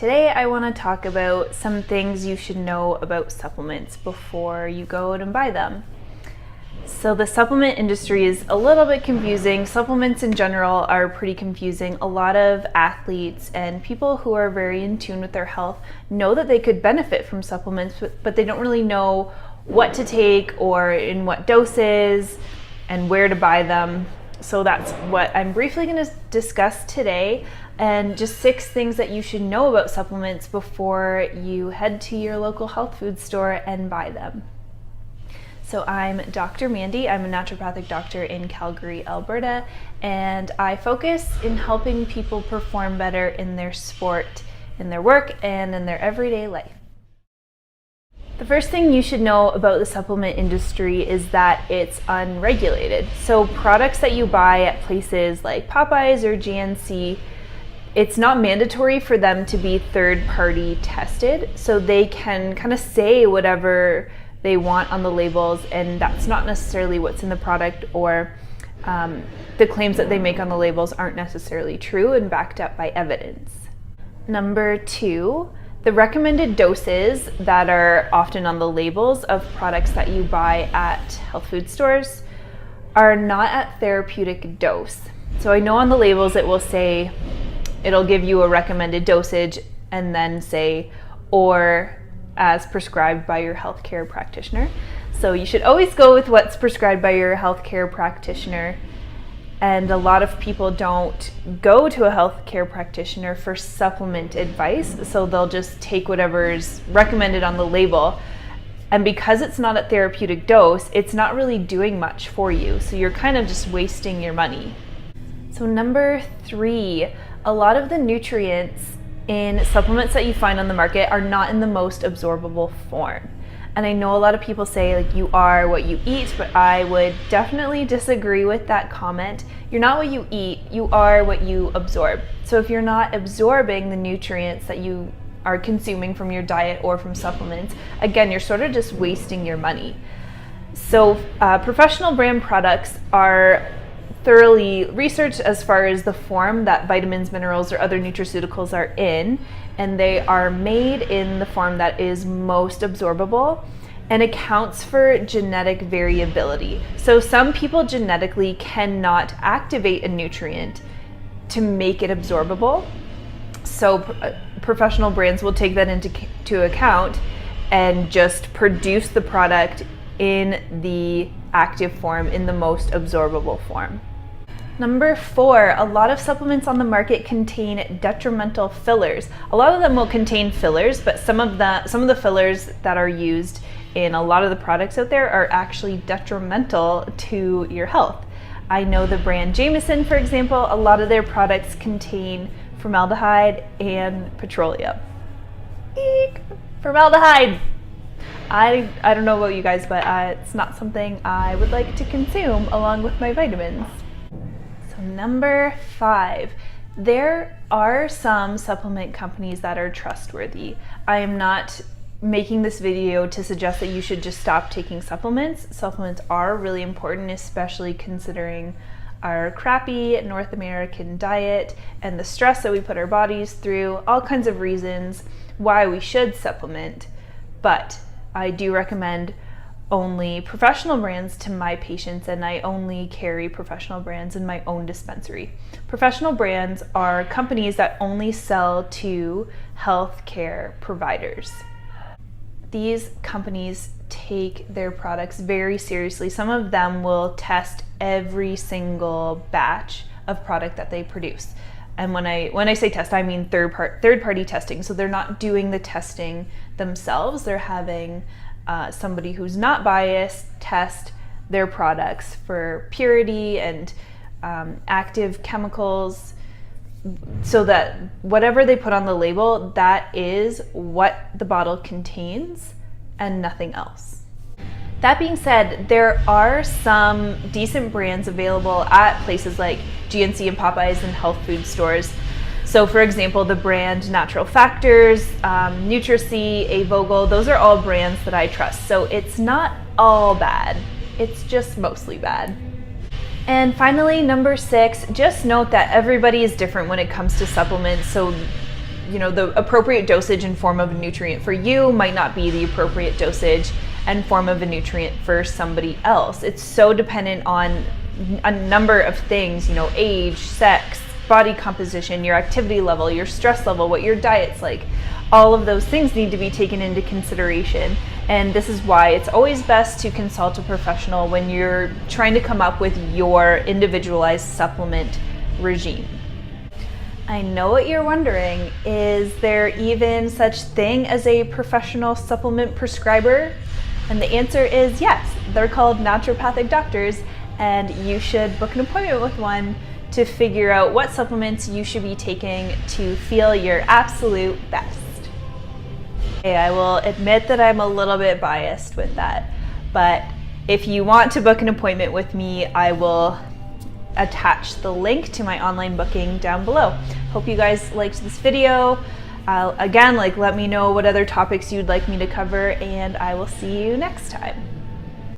Today I want to talk about some things you should know about supplements before you go out and buy them. So the supplement industry is a little bit confusing. Supplements in general are pretty confusing. A lot of athletes and people who are very in tune with their health know that they could benefit from supplements, but they don't really know what to take or in what doses and where to buy them. So that's what I'm briefly going to discuss today, and just 6 things that you should know about supplements before you head to your local health food store and buy them. So I'm Dr. Mandy. I'm a naturopathic doctor in Calgary, Alberta, and I focus in helping people perform better in their sport, in their work, and in their everyday life. The first thing you should know about the supplement industry is that it's unregulated. So products that you buy at places like Popeyes or GNC, it's not mandatory for them to be third-party tested, so they can kind of say whatever they want on the labels, and that's not necessarily what's in the product, or the claims that they make on the labels aren't necessarily true and backed up by evidence. Number 2, the recommended doses that are often on the labels of products that you buy at health food stores are not at therapeutic dose. So I know on the labels it will say, it'll give you a recommended dosage and then say, or as prescribed by your healthcare practitioner. So you should always go with what's prescribed by your healthcare practitioner. And a lot of people don't go to a healthcare practitioner for supplement advice, so they'll just take whatever's recommended on the label. And because it's not at therapeutic dose, it's not really doing much for you. So you're kind of just wasting your money. So number 3, a lot of the nutrients in supplements that you find on the market are not in the most absorbable form. And I know a lot of people say like you are what you eat, but I would definitely disagree with that comment. You're not what you eat, you are what you absorb. So if you're not absorbing the nutrients that you are consuming from your diet or from supplements, again, you're sort of just wasting your money. So professional brand products are thoroughly researched as far as the form that vitamins, minerals, or other nutraceuticals are in, and they are made in the form that is most absorbable and accounts for genetic variability. So some people genetically cannot activate a nutrient to make it absorbable. So professional brands will take that into account and just produce the product in the active form, in the most absorbable form. Number 4, a lot of supplements on the market contain detrimental fillers. A lot of them will contain fillers, but some of the fillers that are used in a lot of the products out there are actually detrimental to your health. I know the brand Jameson, for example, a lot of their products contain formaldehyde and petroleum. Eek! Formaldehyde! I don't know about you guys, but it's not something I would like to consume along with my vitamins. So number 5, there are some supplement companies that are trustworthy. I am not making this video to suggest that you should just stop taking supplements. Supplements are really important, especially considering our crappy North American diet and the stress that we put our bodies through, all kinds of reasons why we should supplement. But I do recommend only professional brands to my patients, and I only carry professional brands in my own dispensary. Professional brands are companies that only sell to healthcare providers. These companies take their products very seriously. Some of them will test every single batch of product that they produce. And when I say test, I mean third-party testing. So they're not doing the testing themselves. They're having somebody who's not biased test their products for purity and active chemicals, so that whatever they put on the label, that is what the bottle contains and nothing else. That being said, there are some decent brands available at places like GNC and Popeyes and health food stores. So for example, the brand Natural Factors, Nutrici, Avogel, those are all brands that I trust. So it's not all bad, it's just mostly bad. And finally, number 6, just note that everybody is different when it comes to supplements. So the appropriate dosage and form of a nutrient for you might not be the appropriate dosage and form of a nutrient for somebody else. It's so dependent on a number of things, age, sex, body composition, your activity level, your stress level, what your diet's like. All of those things need to be taken into consideration. And this is why it's always best to consult a professional when you're trying to come up with your individualized supplement regime. I know what you're wondering. Is there even such thing as a professional supplement prescriber? And the answer is yes. They're called naturopathic doctors, and you should book an appointment with one to figure out what supplements you should be taking to feel your absolute best. Okay, I will admit that I'm a little bit biased with that, but if you want to book an appointment with me, I will attach the link to my online booking down below. Hope you guys liked this video. Again, let me know what other topics you'd like me to cover, and I will see you next time.